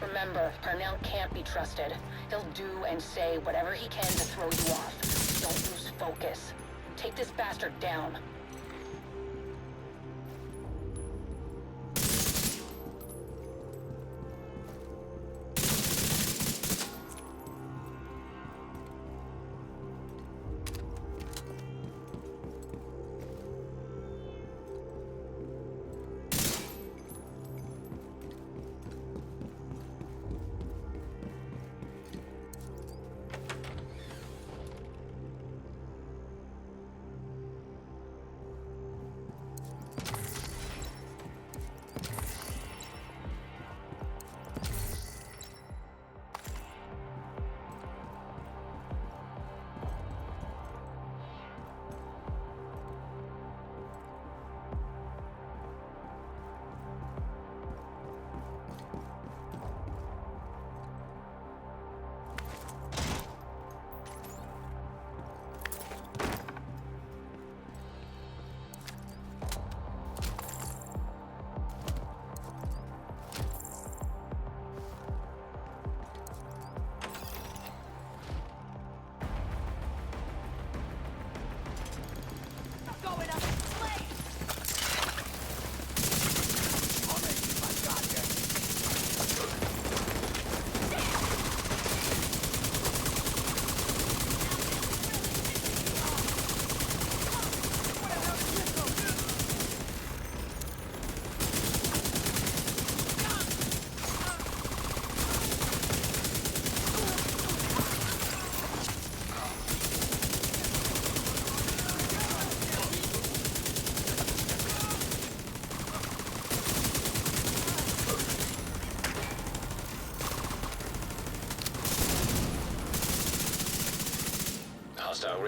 Remember, Parnell can't be trusted. He'll do and say whatever he can to throw you off. Don't lose focus. Take this bastard down.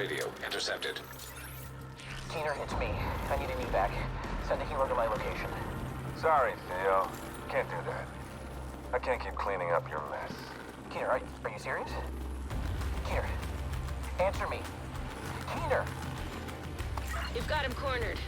radio intercepted. Keener, it's me. I need an evac. Send a helo to my location. Sorry, Theo. Can't do that. I can't keep cleaning up your mess. Keener, are you serious? Keener, answer me. Keener! You've got him cornered.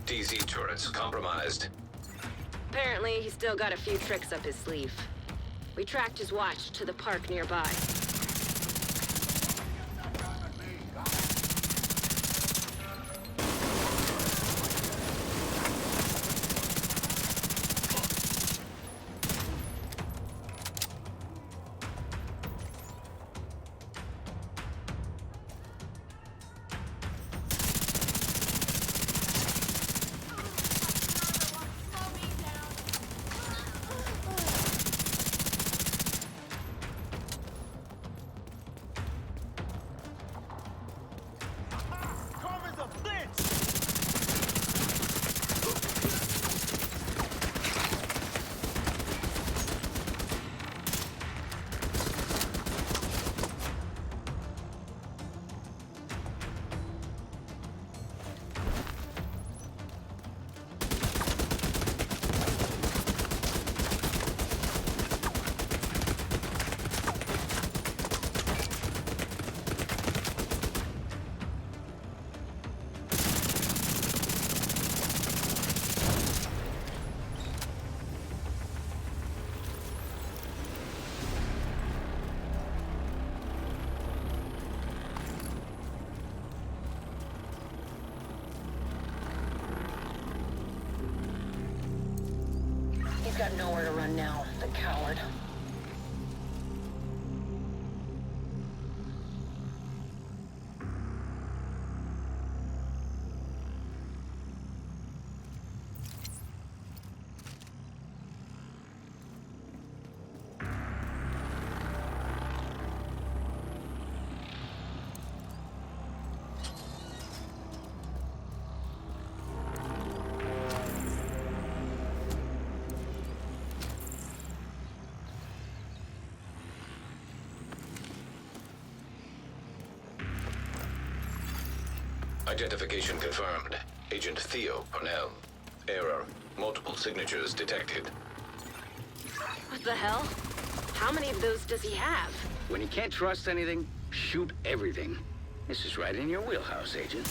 DZ turrets compromised. Apparently, he's still got a few tricks up his sleeve. We tracked his watch to the park nearby. He's got nowhere to run now, the coward. Identification confirmed. Agent Theo Parnell. Error. Multiple signatures detected. What the hell? How many of those does he have? When you can't trust anything, shoot everything. This is right in your wheelhouse, Agent.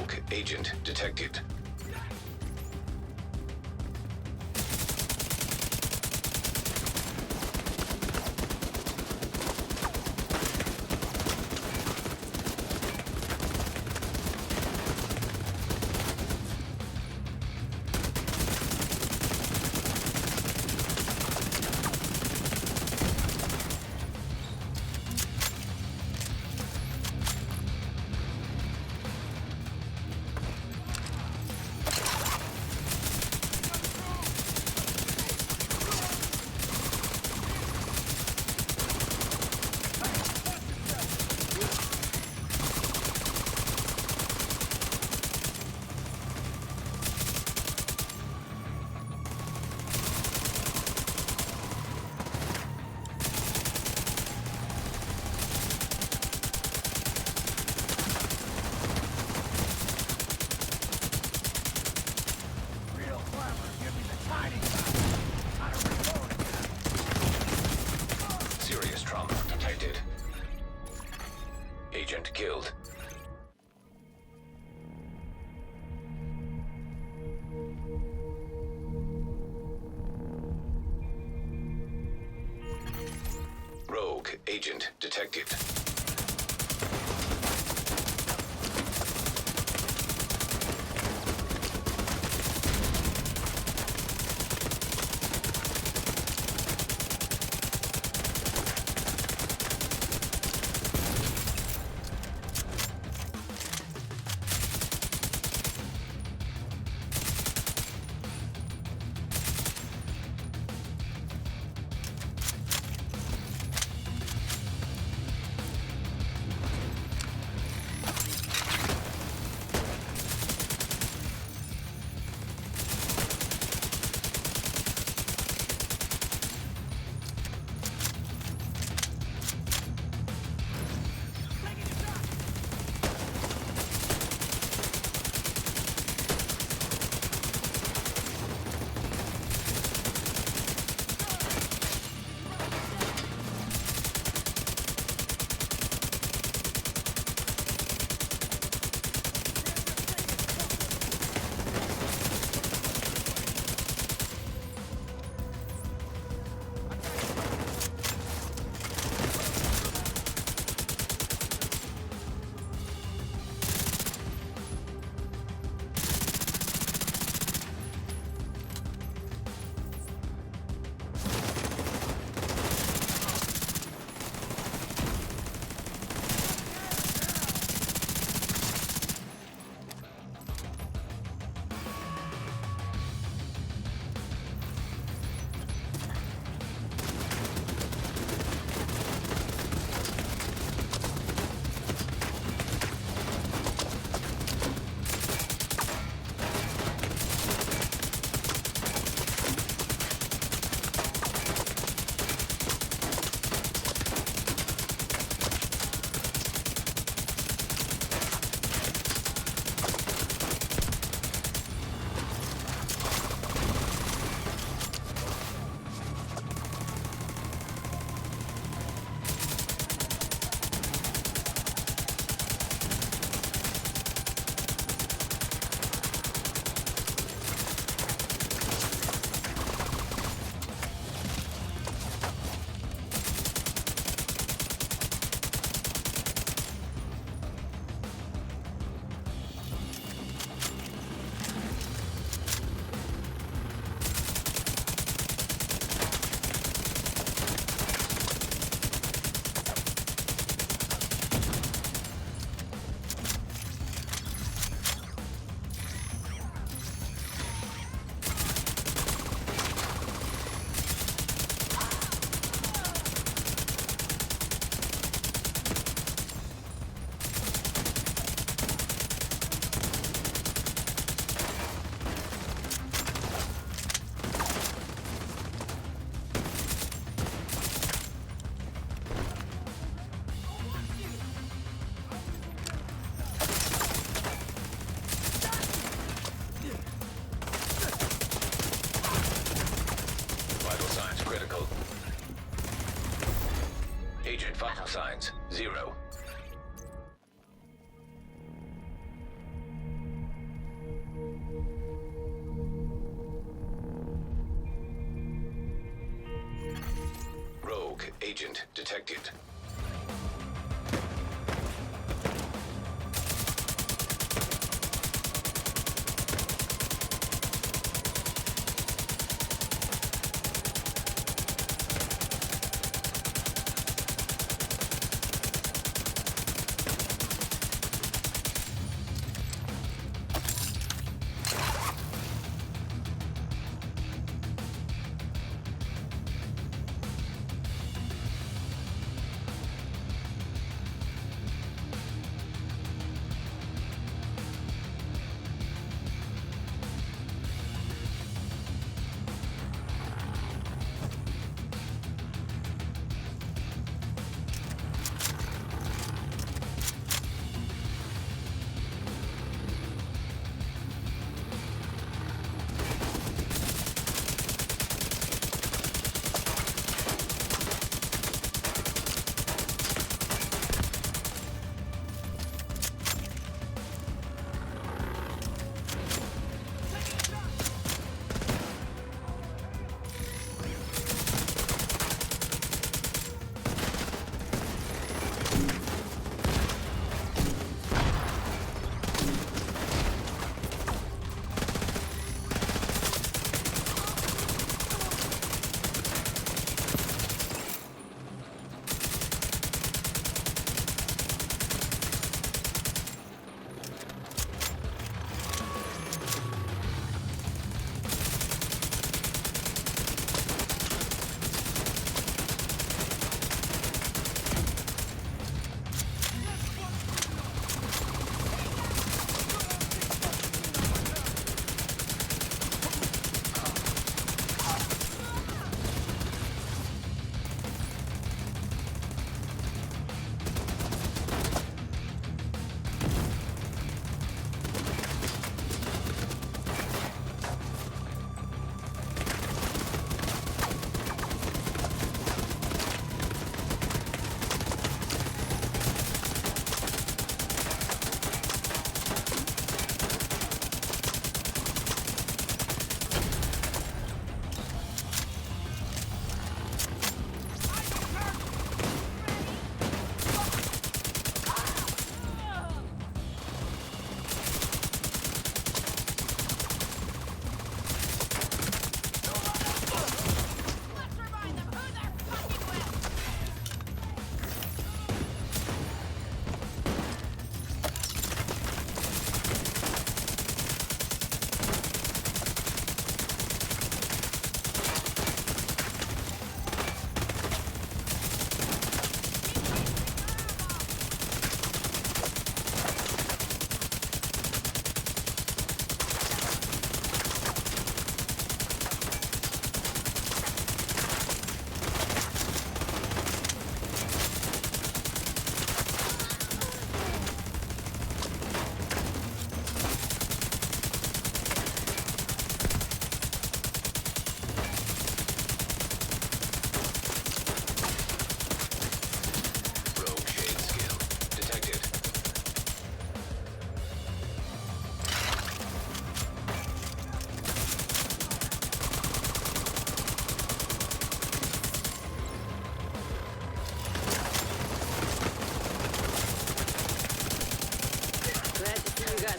Rogue agent detected. Serious trauma detected. Agent killed. Rogue agent detected. Signs, 0. agent detected.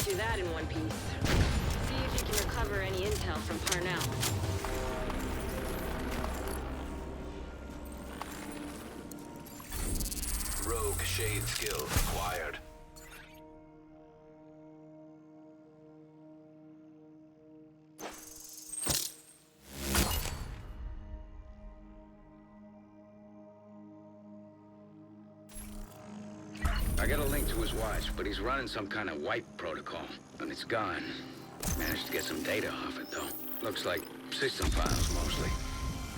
Do that in one piece. See if you can recover any intel from Parnell. Rogue shade skill acquired. I got a link to his watch, but he's running some kind of wipe protocol, and it's gone. Managed to get some data off it, though. Looks like system files, mostly.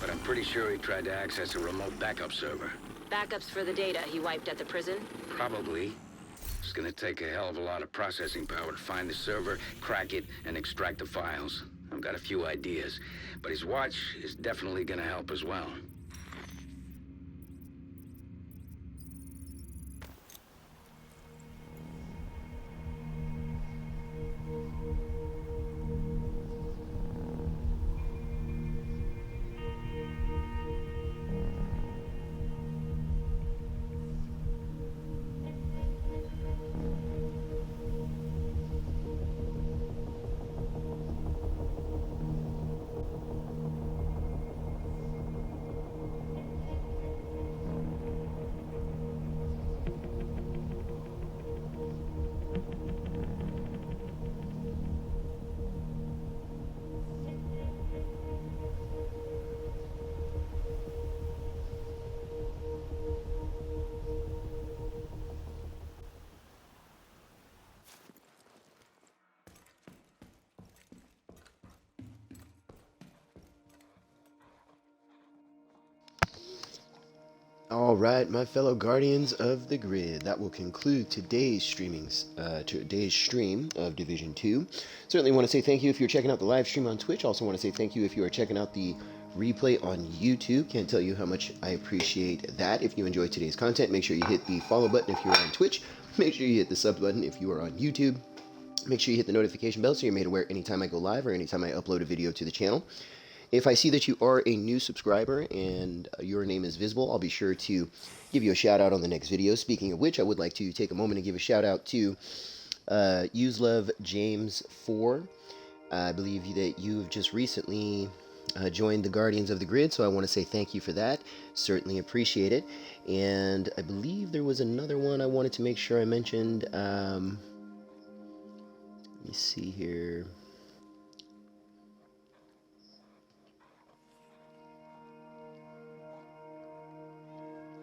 But I'm pretty sure he tried to access a remote backup server. Backups for the data he wiped at the prison? Probably. It's gonna take a hell of a lot of processing power to find the server, crack it, and extract the files. I've got a few ideas, but his watch is definitely gonna help as well. All right, my fellow guardians of the grid, that will conclude today's stream of Division 2. Certainly want to say thank you if you're checking out the live stream on Twitch. Also want to say thank you if you are checking out the replay on YouTube. Can't tell you how much I appreciate that. If you enjoyed today's content, make sure you hit the follow button if you're on Twitch. Make sure you hit the sub button if you are on YouTube. Make sure you hit the notification bell so you're made aware anytime I go live or anytime I upload a video to the channel. If I see that you are a new subscriber and your name is visible, I'll be sure to give you a shout out on the next video. Speaking of which, I would like to take a moment and give a shout out to Uselove James 4. I believe that you've just recently joined the Guardians of the Grid, so I want to say thank you for that. Certainly appreciate it. And I believe there was another one I wanted to make sure I mentioned. Let me see here.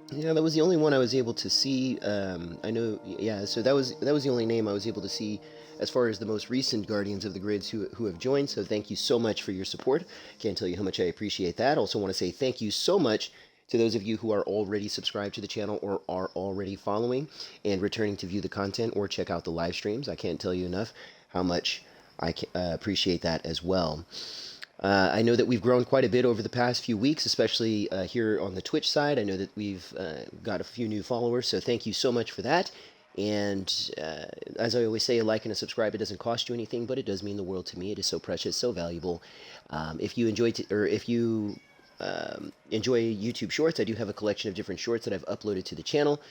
Yeah, that was the only one I was able to see. I know, yeah. So that was the only name I was able to see as far as the most recent Guardians of the Grids who have joined. So thank you so much for your support. Can't tell you how much I appreciate that. Also want to say thank you so much to those of you who are already subscribed to the channel or are already following and returning to view the content or check out the live streams. I can't tell you enough how much I appreciate that as well. I know that we've grown quite a bit over the past few weeks, especially here on the Twitch side. I know that we've got a few new followers, so thank you so much for that. And as I always say, a like and a subscribe, it doesn't cost you anything, but it does mean the world to me. It is so precious, so valuable. If you enjoy enjoy YouTube Shorts, I do have a collection of different shorts that I've uploaded to the channel.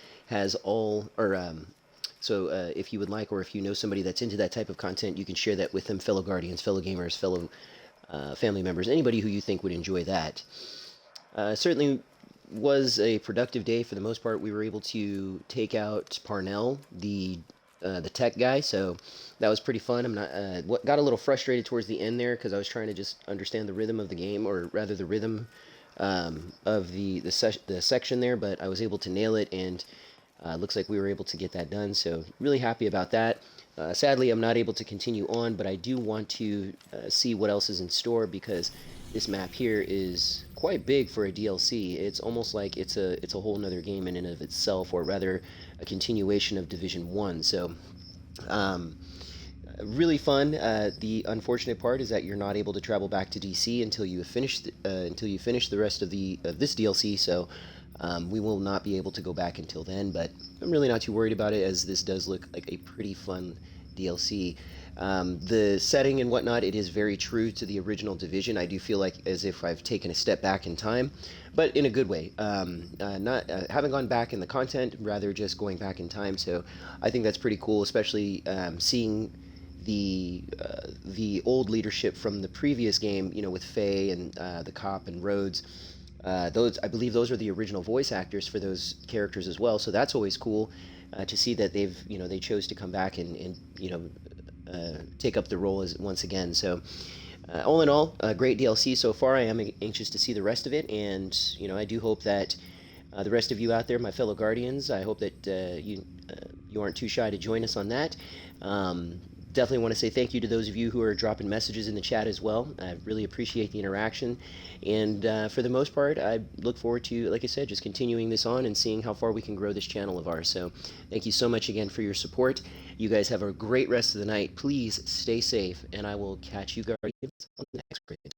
So if you would like, or if you know somebody that's into that type of content, you can share that with them, fellow Guardians, fellow gamers, fellow family members, anybody who you think would enjoy that. Certainly was a productive day for the most part. We were able to take out Parnell, the tech guy, so that was pretty fun. I'm not got a little frustrated towards the end there because I was trying to just understand the rhythm of the game, or rather the rhythm of the section there, but I was able to nail it, and looks like we were able to get that done, so really happy about that. Sadly, I'm not able to continue on, but I do want to see what else is in store, because this map here is quite big for a DLC. It's almost like it's a whole nother game in and of itself, or rather a continuation of Division 1. So really fun. The unfortunate part is that you're not able to travel back to DC until you finish the rest of this DLC. So we will not be able to go back until then, but I'm really not too worried about it, as this does look like a pretty fun DLC. The setting and whatnot, it is very true to the original Division. I do feel like as if I've taken a step back in time, but in a good way. Not haven't gone back in the content, rather just going back in time. So I think that's pretty cool, especially seeing the old leadership from the previous game, with Faye and the cop and Rhodes. Those, I believe, those are the original voice actors for those characters as well. So that's always cool to see that they chose to come back and take up the role once again. So all in all, a great DLC so far. I am anxious to see the rest of it, and I do hope that the rest of you out there, my fellow Guardians, I hope that you aren't too shy to join us on that. Definitely want to say thank you to those of you who are dropping messages in the chat as well. I really appreciate the interaction, and for the most part, I look forward to, like I said, just continuing this on and seeing how far we can grow this channel of ours. So thank you so much again for your support. You guys have a great rest of the night. Please stay safe, and I will catch you Guardians on the next grid.